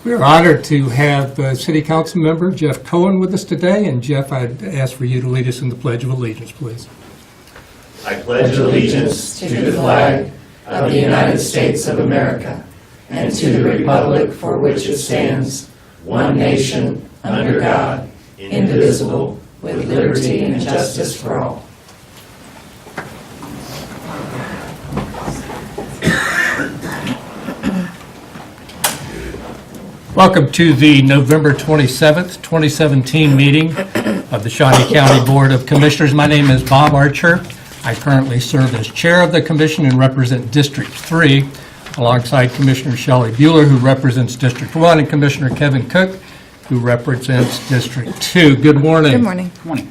We're honored to have City Council member Jeff Cohen with us today. And Jeff, I'd ask for you to lead us in the Pledge of Allegiance, please. I pledge allegiance to the flag of the United States of America and to the republic for which it stands, one nation, under God, indivisible, with liberty and justice for all. Welcome to the November 27th, 2017 meeting of the Shawnee County Board of Commissioners. My name is Bob Archer. I currently serve as chair of the commission and represent District 3, alongside Commissioner Shelley Bueller, who represents District 1, and Commissioner Kevin Cook, who represents District 2. Good morning. Good morning. Good morning.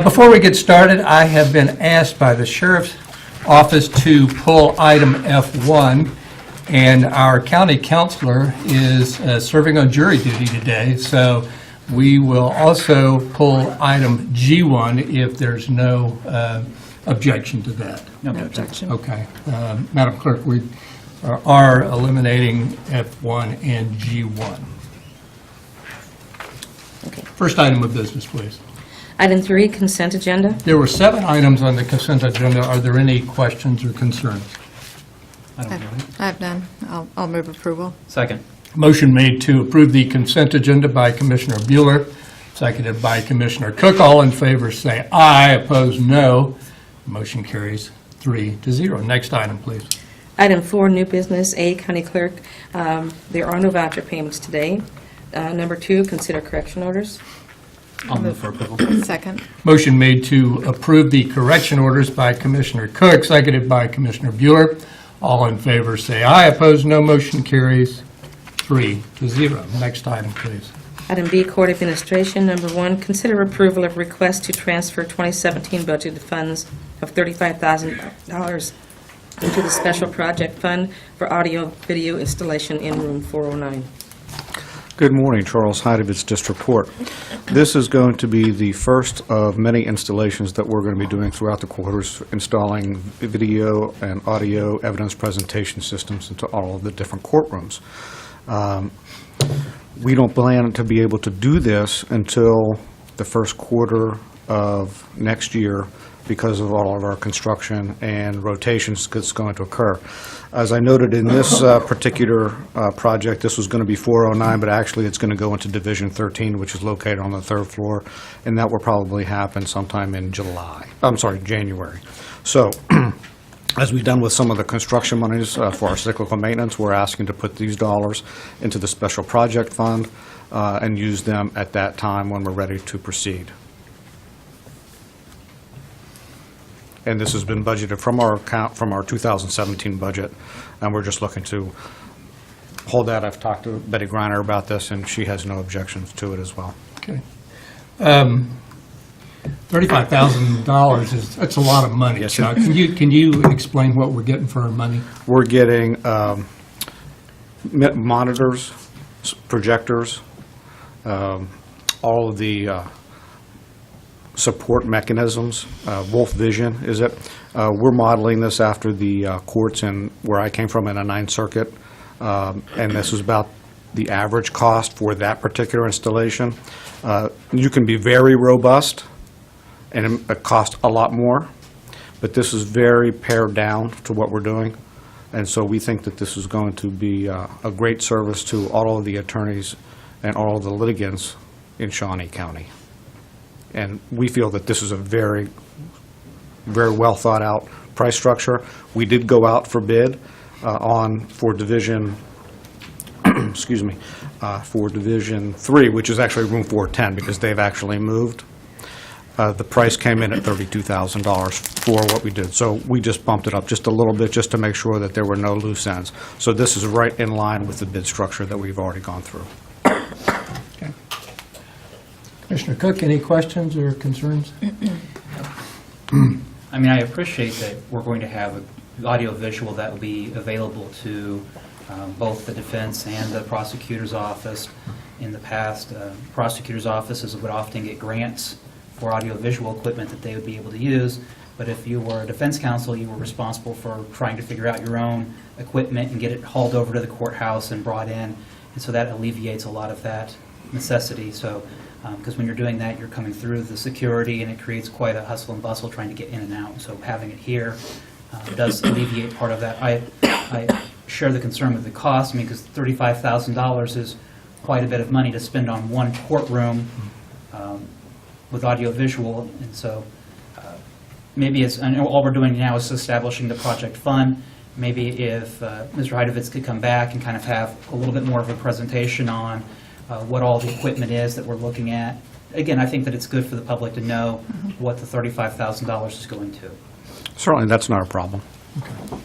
Before we get started, I have been asked by the Sheriff's Office to pull item F1, and our county counselor is serving on jury duty today, so we will also pull item G1 if there's no objection to that. No No objection. objection. Okay. Madam Clerk, we are eliminating F1 and G1. Okay. First item of business, please. Item 3, consent agenda. There were 7 items on the consent agenda. Are there any questions or concerns? I don't know. I have none. I'll move approval. Second. Motion made to approve the consent agenda by Commissioner Bueller, seconded by Commissioner Cook. All in favor say aye, opposed no. Motion carries 3-0. Next item, please. Item 4, new business. A, county clerk. There are no voucher payments today. Number 2, consider correction orders. I'll move for approval. Second. Motion made to approve the correction orders by Commissioner Cook, seconded by Commissioner Bueller. All in favor say aye, opposed no. Motion carries 3-0. Next item, please. Item B, court administration. Number 1, consider approval of request to transfer 2017 budgeted funds of $35,000 into the special project fund for audio-video installation in room 409. Good morning, Charles Heidevitz, District Court. This is going to be the first of many installations that we're going to be doing throughout the quarters, installing video and audio evidence presentation systems into all of the different courtrooms. We don't plan to be able to do this until the first quarter of next year because of all of our construction and rotations that's going to occur. As I noted in this particular project, this was going to be 409, but actually it's going to go into Division 13, which is located on the 3rd floor, and that will probably happen sometime in January. So, as we've done with some of the construction monies for our cyclical maintenance, we're asking to put these dollars into the special project fund and use them at that time when we're ready to proceed. And this has been budgeted from our account, from our 2017 budget, and we're just looking to hold that. I've talked to Betty Greiner about this, and she has no objections to it as well. Okay. $35,000 that's a lot of money. Yes, Chuck. Can you explain what we're getting for our money? We're getting monitors, projectors, all of the support mechanisms. Wolf Vision is it. We're modeling this after the courts in where I came from in a 9th Circuit, and this is about the average cost for that particular installation. You can be very robust, and it costs a lot more, but this is very pared down to what we're doing, and so we think that this is going to be a great service to all of the attorneys and all of the litigants in Shawnee County. And we feel that this is a very, very well thought out price structure. We did go out for bid for Division, excuse me, for Division 3, which is actually room 410 because they've actually moved. The price came in at $32,000 for what we did. So we just bumped it up just a little bit just to make sure that there were no loose ends. So this is right in line with the bid structure that we've already gone through. Okay. Commissioner Cook, any questions or concerns? I mean, I appreciate that we're going to have audio-visual that will be available to both the defense and the prosecutor's office. In the past, prosecutor's offices would often get grants for audio-visual equipment that they would be able to use, but if you were a defense counsel, you were responsible for trying to figure out your own equipment and get it hauled over to the courthouse and brought in. and so that alleviates a lot of that necessity. So, because when you're doing that, you're coming through the security, and it creates quite a hustle and bustle trying to get in and out. So having it here does alleviate part of that. I share the concern with the cost, I mean, because $35,000 is quite a bit of money to spend on one courtroom with audiovisual, and so maybe it's, and all we're doing now is establishing the project fund. Maybe if Mr. Heidovitz could come back and kind of have a little bit more of a presentation on what all the equipment is that we're looking at. Again, I think that it's good for the public to know what the $35,000 is going to. Certainly, that's not a problem.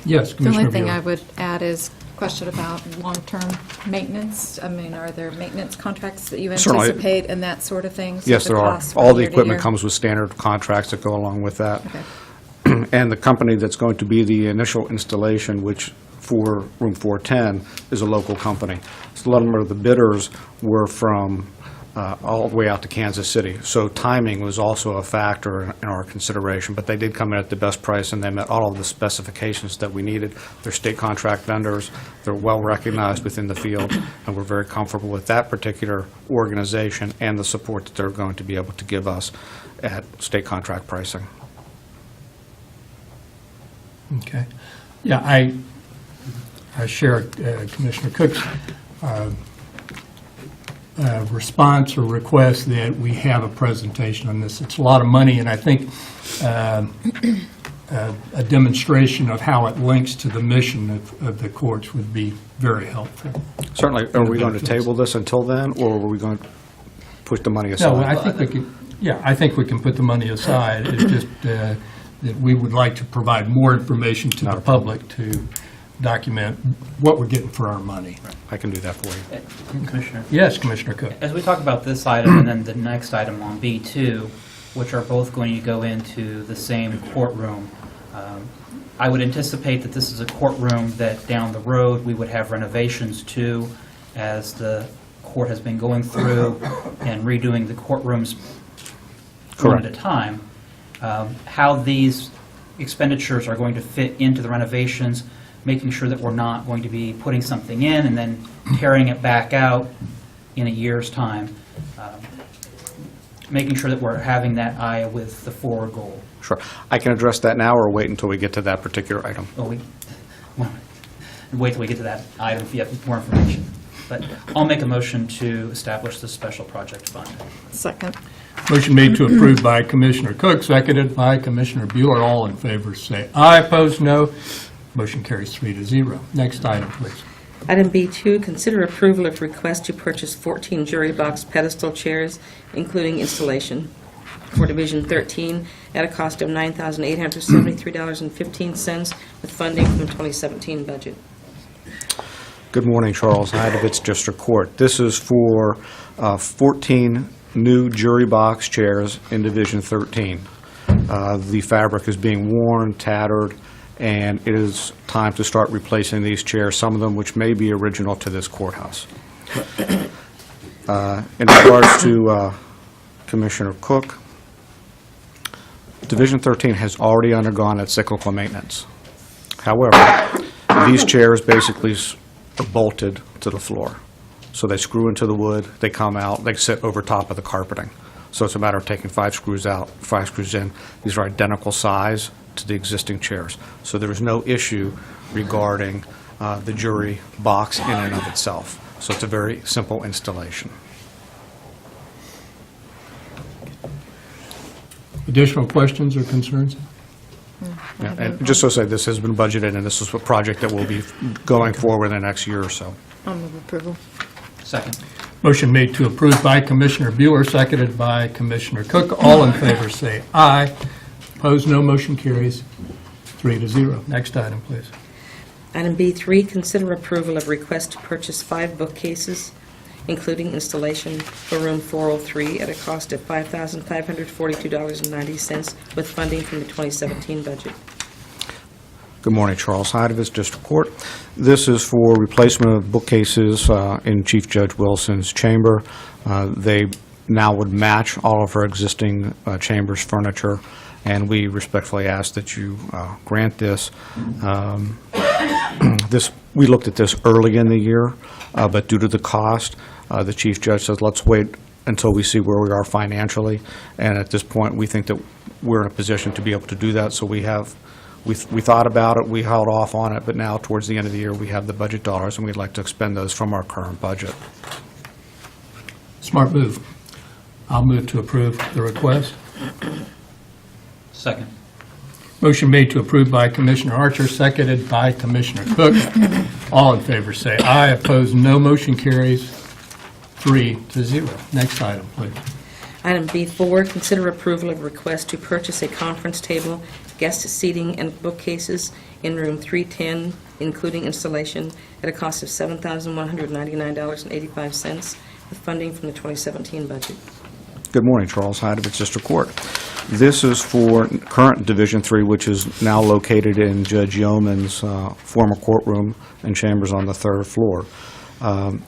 Yes, The Commissioner only thing I Bueller. would add is question about long-term maintenance. I mean, are there maintenance contracts that you Certainly. anticipate and that sort of thing? So Yes, the there are. costs from All the year to equipment year? comes with standard contracts that go along with that. Okay. And the company that's going to be the initial installation, which for room 410, is a local company. So a lot of the bidders were from all the way out to Kansas City. So timing was also a factor in our consideration, but they did come in at the best price, and they met all of the specifications that we needed. They're state contract vendors, they're well-recognized within the field, and we're very comfortable with that particular organization and the support that they're going to be able to give us at state contract pricing. Okay. Yeah, I share Commissioner Cook's response or request that we have a presentation on this. It's a lot of money, and I think a demonstration of how it links to the mission of the courts would be very helpful. Certainly. Are we going to table this until then, or are we going to push the money aside? No, I think we can, yeah, I think we can put the money aside. It's just that we would like to provide more information to the public to document what we're getting for our money. I can do that for you. Commissioner? Yes, Commissioner Cook. As we talk about this item and then the next item on B2, which are both going to go into the same courtroom, I would anticipate that this is a courtroom that down the road we would have renovations to, as the court has been going through and redoing the courtrooms one at a time. How these expenditures are going to fit into the renovations, making sure that we're not going to be putting something in and then tearing it back out in a year's time. Making sure that we're having that eye with the forward goal. Sure. I can address that now, or wait until we get to that particular item. Oh, wait till we get to that item if you have more information. But I'll make a motion to establish the special project fund. Second. Motion made to approve by Commissioner Cook, seconded by Commissioner Bueller. All in favor say aye. Opposed, no. Motion carries 3-0. Next item, please. Item B2, consider approval of request to purchase 14 jury box pedestal chairs, including installation, for Division 13 at a cost of $9,873.15 with funding from the 2017 budget. Good morning, Charles Heidovitz, District Court. This is for 14 new jury box chairs in Division 13. The fabric is being worn, tattered, and it is time to start replacing these chairs, some of them which may be original to this courthouse. In regards to Commissioner Cook, Division 13 has already undergone its cyclical maintenance. However, these chairs basically are bolted to the floor. So they screw into the wood, they come out, they sit over top of the carpeting. So it's a matter of taking 5 screws out, 5 screws in. These are identical size to the existing chairs. So there is no issue regarding the jury box in and of itself. So it's a very simple installation. Additional questions or concerns? Yeah, and just so to say, this has been budgeted, and this is a project that will be going forward in the next year or so. I'll move approval. Second. Motion made to approve by Commissioner Bueller, seconded by Commissioner Cook. All in favor say aye. Opposed, no. Motion carries 3-0. Next item, please. Item B3, consider approval of request to purchase 5 bookcases, including installation for room 403 at a cost of $5,542.90 with funding from the 2017 budget. Good morning, Charles Heidovitz, District Court. This is for replacement of bookcases in Chief Judge Wilson's chamber. They now would match all of our existing chambers furniture, and we respectfully ask that you grant this. This We looked at this early in the year, but due to the cost, the chief judge says, let's wait until we see where we are financially. And at this point, we think that we're in a position to be able to do that. So we thought about it, we held off on it, but now towards the end of the year, we have the budget dollars, and we'd like to expend those from our current budget. Smart move. I'll move to approve the request. Second. Motion made to approve by Commissioner Archer, seconded by Commissioner Cook. All in favor say aye. Opposed, no. Motion carries 3-0. Next item, please. Item B4, consider approval of request to purchase a conference table, guest seating, and bookcases in room 310, including installation, at a cost of $7,199.85, with funding from the 2017 budget. Good morning, Charles Hydovitz, District Court. This is for current Division III, which is now located in Judge Yeoman's former courtroom and chambers on the third floor.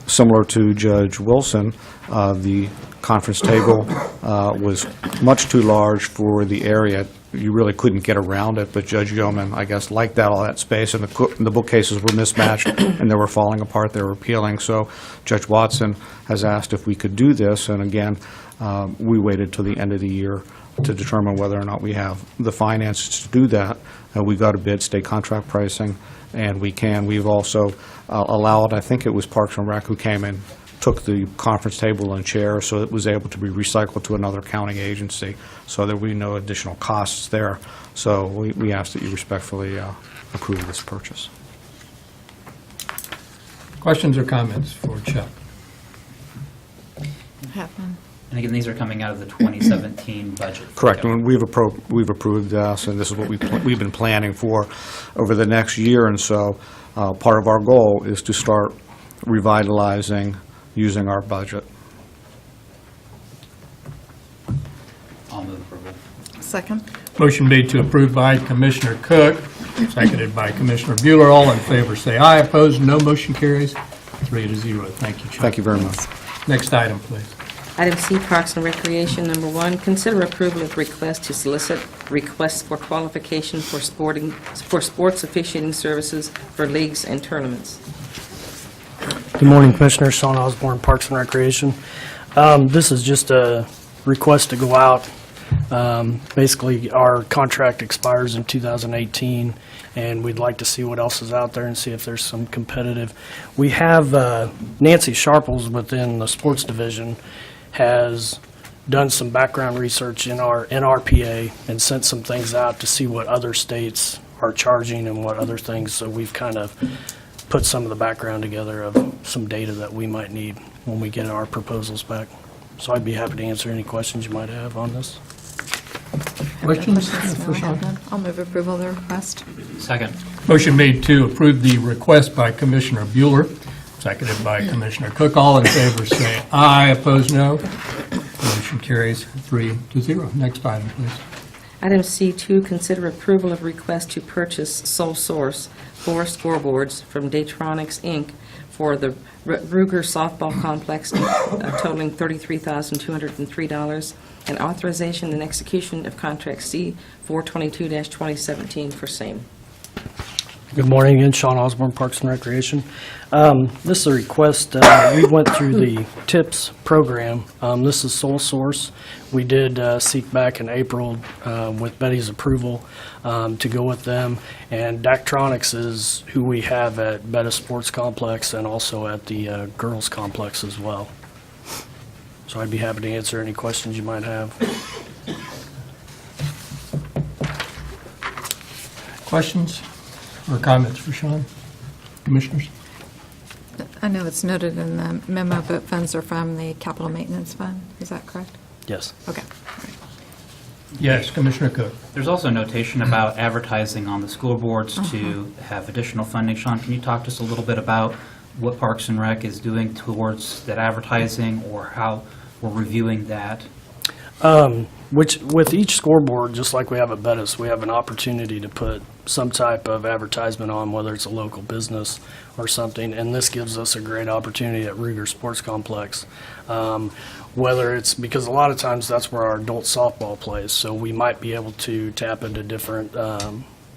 Similar to Judge Wilson, the conference table was much too large for the area. You really couldn't get around it, but Judge Yeoman, I guess, liked all that space, and the bookcases were mismatched, and they were falling apart, they were peeling. So Judge Watson has asked if we could do this, and again, we waited till the end of the year to determine whether or not we have the finances to do that. We got a bid, state contract pricing, and we can. We've also allowed, I think it was Parks and Rec who came in, took the conference table and chair, so it was able to be recycled to another county agency, so there will be no additional costs there. So we ask that you respectfully approve this purchase. Questions or comments for Chuck? Happen. And again, these are coming out of the 2017 budget. Correct. And we've approved this, and this is what we've been planning for over the next year. And so part of our goal is to start revitalizing using our budget. I'll move approval. Second. Motion made to approve by Commissioner Cook, seconded by Commissioner Bueller. All in favor say aye. Opposed, no. Motion carries 3-0. Thank you, Chuck. Thank you very much. Next item, please. Item C, Parks and Recreation, number 1, consider approval of request to solicit requests for qualification for sports officiating services for leagues and tournaments. Good morning, Commissioner. Shawn Osborne, Parks and Recreation. This is just a request to go out. Basically, our contract expires in 2018, and we'd like to see what else is out there and see if there's some competitive. We have Nancy Sharples within the sports division has done some background research in our NRPA and sent some things out to see what other states are charging and what other things. So we've kind of put some of the background together of some data that we might need when we get our proposals back. So I'd be happy to answer any questions you might have on this. Questions No, for I have Sean? none. I'll move approval of the request. Second. Motion made to approve the request by Commissioner Bueller, seconded by Commissioner Cook. All in favor say aye. Opposed, no. Motion carries 3-0. Next item, please. Item C2, consider approval of request to purchase sole source 4 scoreboards from Daytronics, Inc. for the Ruger Softball Complex, totaling $33,203, and authorization and execution of contract C 422-2017 for same. Good morning again, Shawn Osborne, Parks and Recreation. This is a request, we went through the TIPS program. This is sole source. We did seek back in April with Betty's approval to go with them. And Daktronics is who we have at Betta Sports Complex and also at the Girls Complex as well. So I'd be happy to answer any questions you might have. Questions or comments for Sean? Commissioners? I know it's noted in the memo, but funds are from the capital maintenance fund. Is that correct? Yes. Okay. Yes, Commissioner Cook. There's also notation about advertising on the school boards to have additional funding. Sean, can you talk to us a little bit about what Parks and Rec is doing towards that advertising, or how we're reviewing that? Which, with each scoreboard, just like we have at Bettis, we have an opportunity to put some type of advertisement on, whether it's a local business or something, and this gives us a great opportunity at Ruger Sports Complex. Whether it's, because a lot of times that's where our adult softball plays, so we might be able to tap into different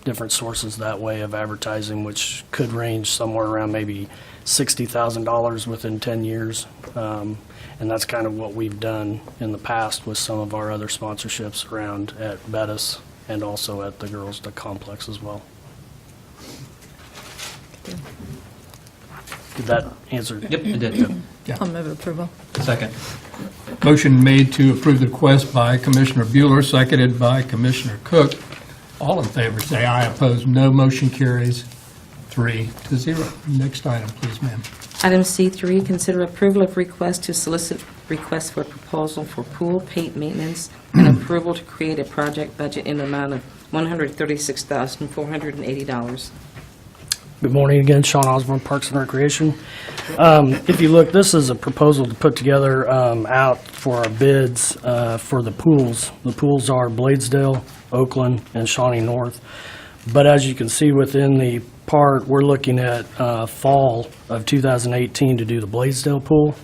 different sources that way of advertising, which could range somewhere around maybe $60,000 within 10 years. And that's kind of what we've done in the past with some of our other sponsorships around at Bettis and also at the Girls' Complex as well. Did that answer? Yep, it did. I'll move approval. Second. Motion made to approve the request by Commissioner Bueller, seconded by Commissioner Cook. All in favor, say aye. Opposed, no. Motion carries 3-0. Next item, please, ma'am. Item C3, consider approval of request to solicit request for proposal for pool paint maintenance and approval to create a project budget in the amount of $136,480. Good morning again, Sean Osborne, Parks and Recreation. If you look, this is a proposal to put together out for our bids for the pools. The pools are Bladesdale, Oakland, and Shawnee North. But as you can see within the part, we're looking at fall of 2018 to do the Bladesdale pool,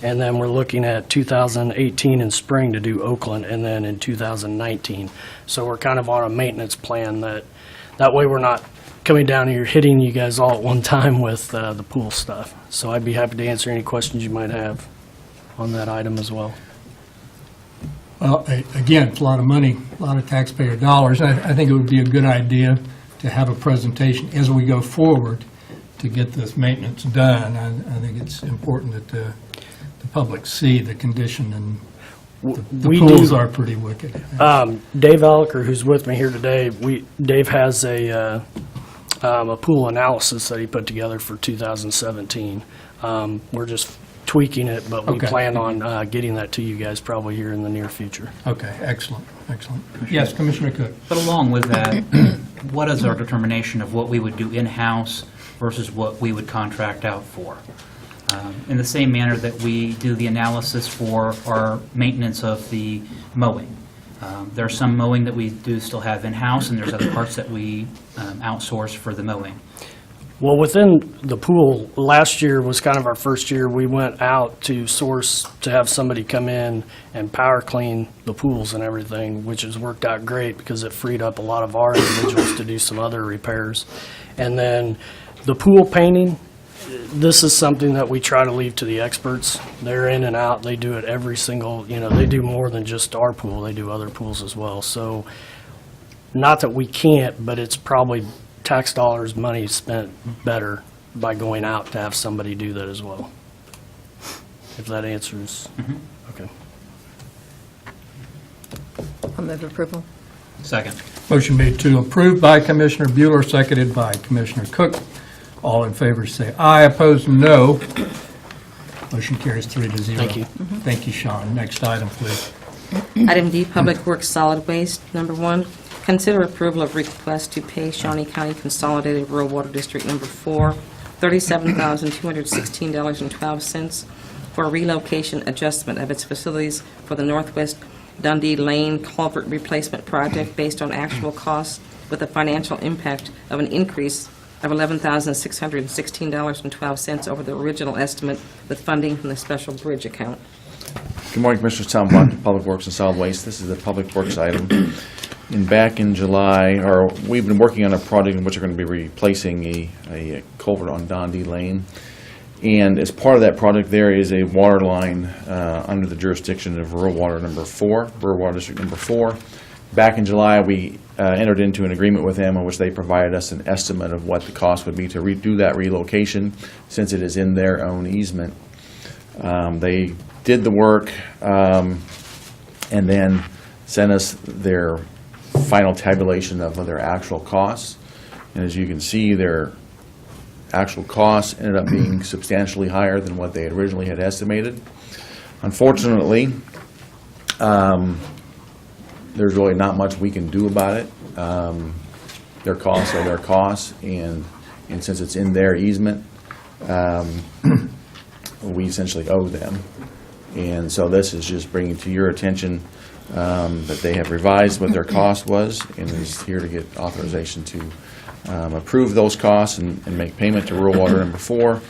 and then we're looking at 2018 in spring to do Oakland, and then in 2019. So we're kind of on a maintenance plan that way we're not coming down here hitting you guys all at one time with the pool stuff. So I'd be happy to answer any questions you might have on that item as well. Well, again, it's a lot of money, a lot of taxpayer dollars. I think it would be a good idea to have a presentation as we go forward to get this maintenance done. I think it's important that the public see the condition, and the pools are pretty wicked. Dave Alliker, who's with me here today, Dave has a pool analysis that he put together for 2017. We're just tweaking it, but we Okay. plan on getting that to you guys probably here in the near future. Okay, excellent, excellent. Yes, Commissioner Cook. But along with that, what is our determination of what we would do in-house versus what we would contract out for? In the same manner that we do the analysis for our maintenance of the mowing. There's some mowing that we do still have in-house, and there's other parts that we outsource for the mowing. Well, within the pool, last year was kind of our first year. We went out to source to have somebody come in and power clean the pools and everything, which has worked out great because it freed up a lot of our individuals to do some other repairs. And then the pool painting, this is something that we try to leave to the experts. They're in and out. They do it every single, they do more than just our pool. They do other pools as well. So not that we can't, but it's probably tax dollars, money spent better by going out to have somebody do that as well. If that answers. Okay. I'll move approval. Second. Motion made to approve by Commissioner Bueller, seconded by Commissioner Cook. All in favor say aye. Opposed, no. Motion carries 3-0. Thank you. Thank you, Sean. Next item, please. Item D, Public Works Solid Waste. Number 1, consider approval of request to pay Shawnee County Consolidated Rural Water District Number 4 $37,216.12 for relocation adjustment of its facilities for the Northwest Dundee Lane Culvert Replacement Project based on actual costs with a financial impact of an increase of $11,616.12 over the original estimate with funding from the special bridge account. Good morning, Commissioners. Tom Blunt, Public Works and Solid Waste. This is the Public Works item. Back in July, we've been working on a project in which we're going to be replacing a culvert on Dundee Lane. And as part of that project, there is a water line under the jurisdiction of Rural Water District Number 4. Back in July, we entered into an agreement with them in which they provided us an estimate of what the cost would be to redo that relocation, since it is in their own easement. They did the work and then sent us their final tabulation of their actual costs. And as you can see, their actual costs ended up being substantially higher than what they had originally had estimated. Unfortunately, there's really not much we can do about it. Their costs are their costs, and since it's in their easement, we essentially owe them. And so this is just bringing to your attention that they have revised what their cost was and is here to get authorization to approve those costs and make payment to Rural Water Number 4.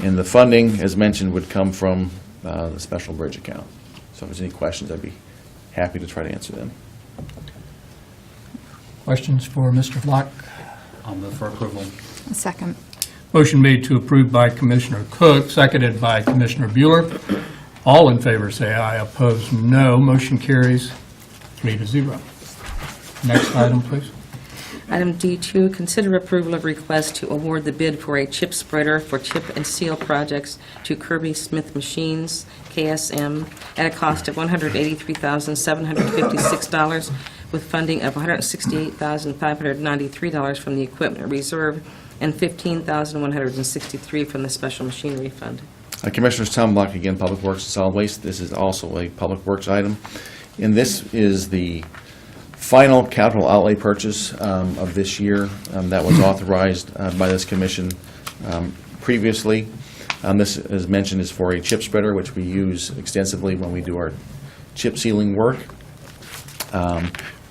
And the funding, as mentioned, would come from the special bridge account. So if there's any questions, I'd be happy to try to answer them. Questions for Mr. Flock? I'll move for approval. A second. Motion made to approve by Commissioner Cook, seconded by Commissioner Bueller. All in favor say aye, opposed no. Motion carries 3-0. Next item, please. Item D2, consider approval of request to award the bid for a chip spreader for chip and seal projects to Kirby Smith Machines, KSM, at a cost of $183,756 with funding of $168,593 from the Equipment Reserve and $15,163 from the Special Machinery Fund. Commissioners, Tom Block again, Public Works and Solid Waste. This is also a Public Works item. And this is the final capital outlay purchase of this year that was authorized by this commission previously. This, as mentioned, is for a chip spreader, which we use extensively when we do our chip sealing work.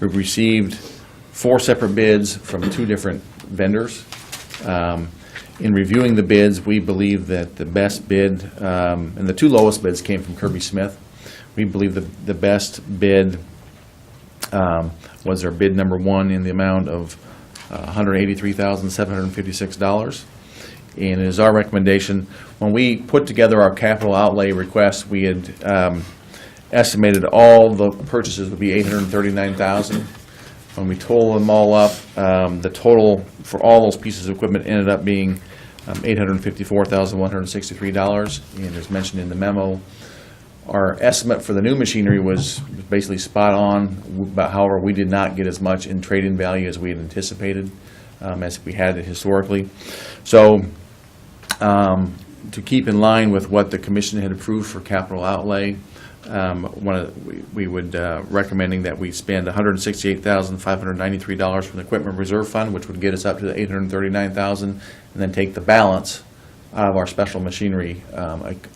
We've received 4 separate bids from 2 different vendors. In reviewing the bids, we believe that the best bid, and the 2 lowest bids came from Kirby Smith. We believe the best bid was our bid number 1 in the amount of $183,756. And it is our recommendation, when we put together our capital outlay request, we had estimated all the purchases would be $839,000. When we total them all up, the total for all those pieces of equipment ended up being $854,163. And as mentioned in the memo, our estimate for the new machinery was basically spot on, but however, we did not get as much in trade-in value as we had anticipated, as we had it historically. So to keep in line with what the commission had approved for capital outlay, we would recommending that we spend $168,593 from the Equipment Reserve Fund, which would get us up to the $839,000, and then take the balance out of our Special Machinery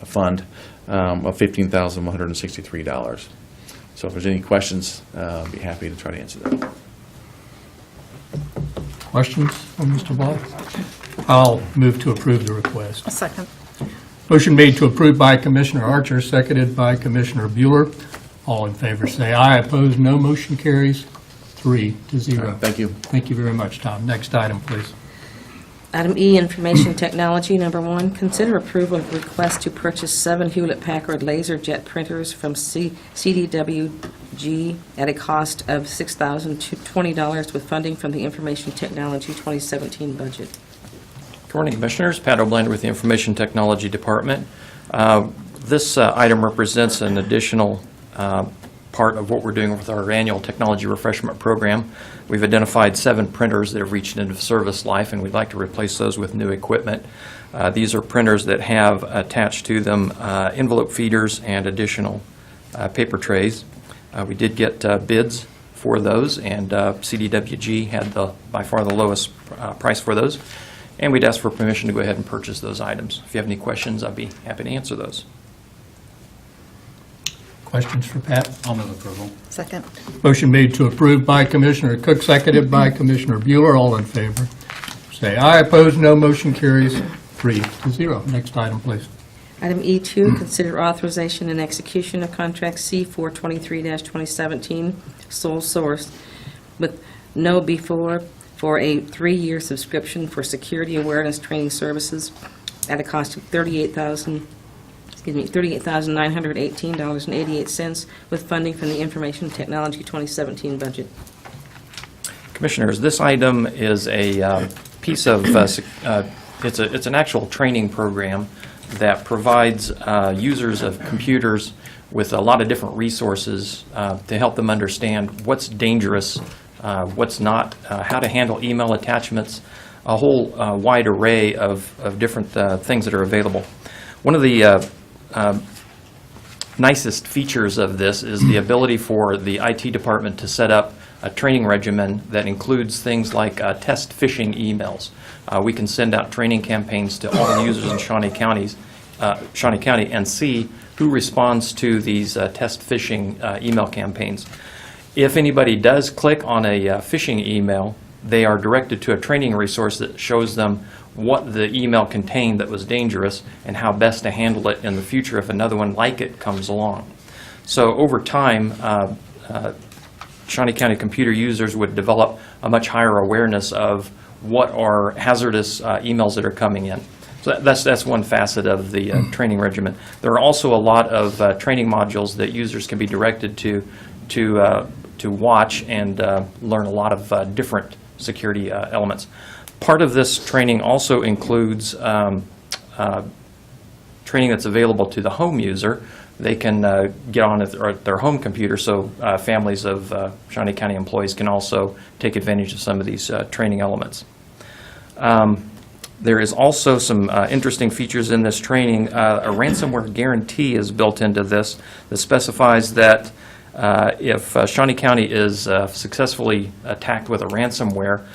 Fund of $15,163. So if there's any questions, I'd be happy to try to answer them. Questions from Mr. Block? I'll move to approve the request. A second. Motion made to approve by Commissioner Archer, seconded by Commissioner Bueller. All in favor say aye, opposed no. Motion carries 3-0. Thank you. Thank you very much, Tom. Next item, please. Item E, Information Technology, number 1, consider approval of request to purchase 7 Hewlett-Packard LaserJet printers from CDWG at a cost of $6,020 with funding from the Information Technology 2017 budget. Good morning, Commissioners. Pat O'Blander with the Information Technology Department. This item represents an additional part of what we're doing with our annual technology refreshment program. We've identified 7 printers that have reached end of service life, and we'd like to replace those with new equipment. These are printers that have attached to them envelope feeders and additional paper trays. We did get bids for those, and CDWG had by far the lowest price for those. And we'd ask for permission to go ahead and purchase those items. If you have any questions, I'd be happy to answer those. Questions for Pat? I'll move approval. Second. Motion made to approve by Commissioner Cook, seconded by Commissioner Bueller. All in favor say aye, opposed no. Motion carries 3-0. Next item, please. Item E2, consider authorization and execution of contract C423-2017, sole source, with no before for a 3-year subscription for security awareness training services at a cost of $38,918.88 with funding from the Information Technology 2017 budget. Commissioners, this item is a piece of, it's an actual training program that provides users of computers with a lot of different resources to help them understand what's dangerous, what's not, how to handle email attachments, a whole wide array of different things that are available. One of the nicest features of this is the ability for the IT department to set up a training regimen that includes things like test phishing emails. We can send out training campaigns to all the users in Shawnee County and see who responds to these test phishing email campaigns. If anybody does click on a phishing email, they are directed to a training resource that shows them what the email contained that was dangerous and how best to handle it in the future if another one like it comes along. So over time, Shawnee County computer users would develop a much higher awareness of what are hazardous emails that are coming in. So that's one facet of the training regimen. There are also a lot of training modules that users can be directed to watch and learn a lot of different security elements. Part of this training also includes training that's available to the home user. They can get on at their home computer, so families of Shawnee County employees can also take advantage of some of these training elements. There is also some interesting features in this training. A ransomware guarantee is built into this that specifies that if Shawnee County is successfully attacked with a ransomware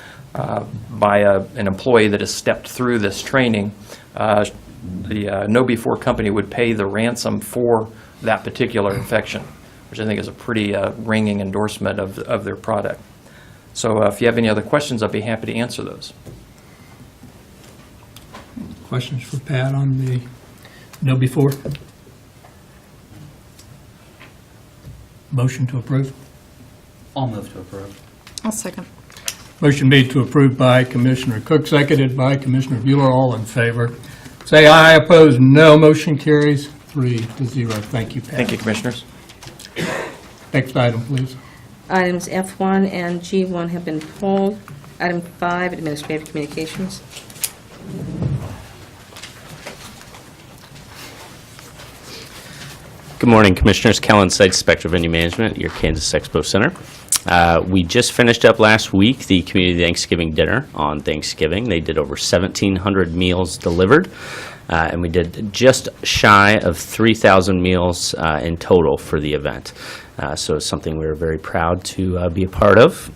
by an employee that has stepped through this training, the know-before company would pay the ransom for that particular infection, which I think is a pretty ringing endorsement of their product. So if you have any other questions, I'd be happy to answer those. Questions for Pat on the know before? Motion to approve. I'll move to approve. I'll second. Motion made to approve by Commissioner Cook, seconded by Commissioner Bueller. All in favor, say aye. Opposed, no. Motion carries 3-0. Thank you, Pat. Thank you, Commissioners. Next item, please. Items F1 and G1 have been pulled. Item 5, Administrative Communications. Good morning, Commissioners. Kellen Seitz, Spectra Venue Management, your Kansas Expo Center. We just finished up last week the Community Thanksgiving Dinner on Thanksgiving. They did over 1,700 meals delivered, and we did just shy of 3,000 meals in total for the event. So it's something we're very proud to be a part of.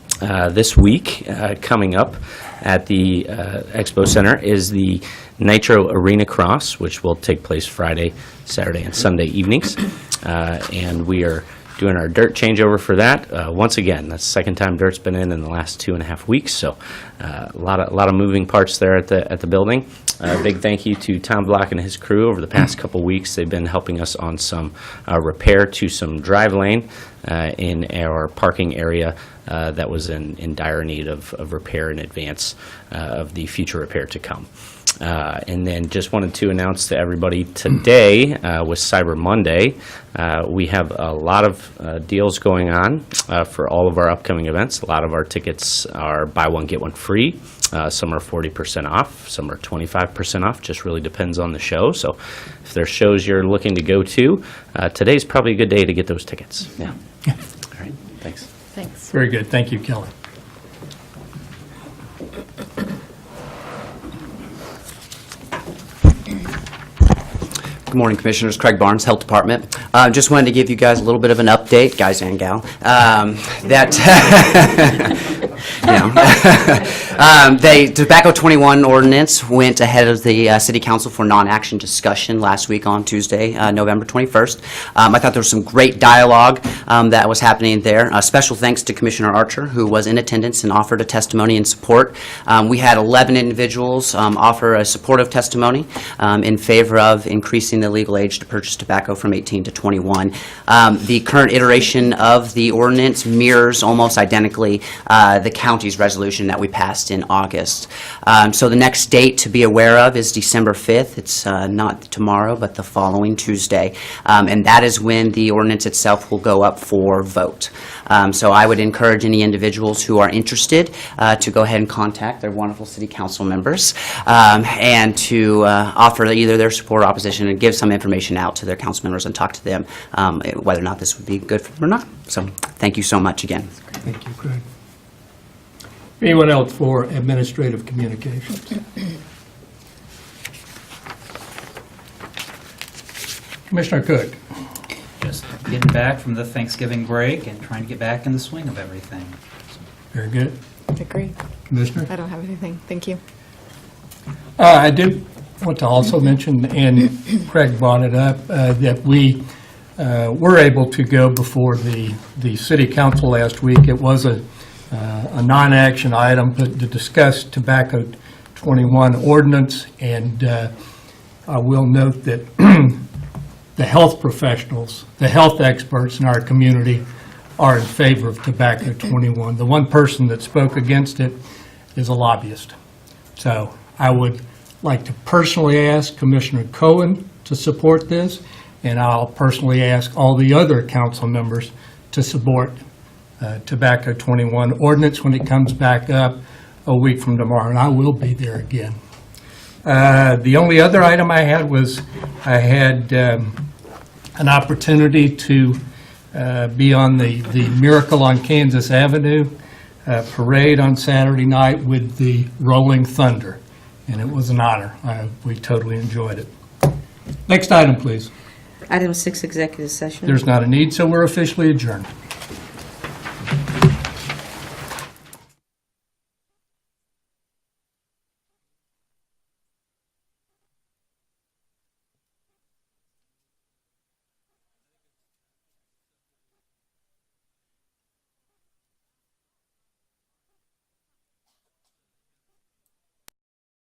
This week, coming up at the Expo Center, is the Nitro Arena Cross, which will take place Friday, Saturday, and Sunday evenings. And we are doing our dirt changeover for that. Once again, that's the second time dirt's been in the last 2.5 weeks, so a lot of moving parts there at the building. Big thank you to Tom Block and his crew. Over the past couple weeks, they've been helping us on some repair to some drive lane in our parking area that was in dire need of repair in advance of the future repair to come. And then just wanted to announce to everybody today, with Cyber Monday, we have a lot of deals going on for all of our upcoming events. A lot of our tickets are buy one, get one free. Some are 40% off, some are 25% off, just really depends on the show. So if there's shows you're looking to go to, today's probably a good day to get those tickets. Yeah. All right, thanks. Thanks. Very good. Thank you, Kelly. Good morning, Commissioners. Craig Barnes, Health Department. Just wanted to give you guys a little bit of an update, guys and gal, the Tobacco 21 ordinance went ahead of the City Council for non-action discussion last week on Tuesday, November 21st. I thought there was some great dialogue that was happening there. Special thanks to Commissioner Archer, who was in attendance and offered a testimony in support. We had 11 individuals offer a supportive testimony in favor of increasing the legal age to purchase tobacco from 18 to 21. The current iteration of the ordinance mirrors almost identically the county's resolution that we passed in August. So the next date to be aware of is December 5th. It's not tomorrow, but the following Tuesday. And that is when the ordinance itself will go up for vote. So I would encourage any individuals who are interested to go ahead and contact their wonderful city council members and to offer either their support or opposition and give some information out to their council members and talk to them whether or not this would be good for them or not. So thank you so much again. Thank you, Craig. Anyone else for administrative communications? Commissioner Cook. Just getting back from the Thanksgiving break and trying to get back in the swing of everything. Very good. Agree. Commissioner? I don't have anything. Thank you. I did want to also mention, and Craig brought it up, that we were able to go before the city council last week. It was a non-action item to discuss Tobacco 21 ordinance, and I will note that the health professionals, the health experts in our community are in favor of Tobacco 21. The one person that spoke against it is a lobbyist. So I would like to personally ask Commissioner Cohen to support this, and I'll personally ask all the other council members to support Tobacco 21 ordinance when it comes back up a week from tomorrow, and I will be there again. The only other item I had was I had an opportunity to be on the Miracle on Kansas Avenue parade on Saturday night with the Rolling Thunder, and it was an honor. We totally enjoyed it. Next item, please. Item 6, executive session. There's not a need, so we're officially adjourned.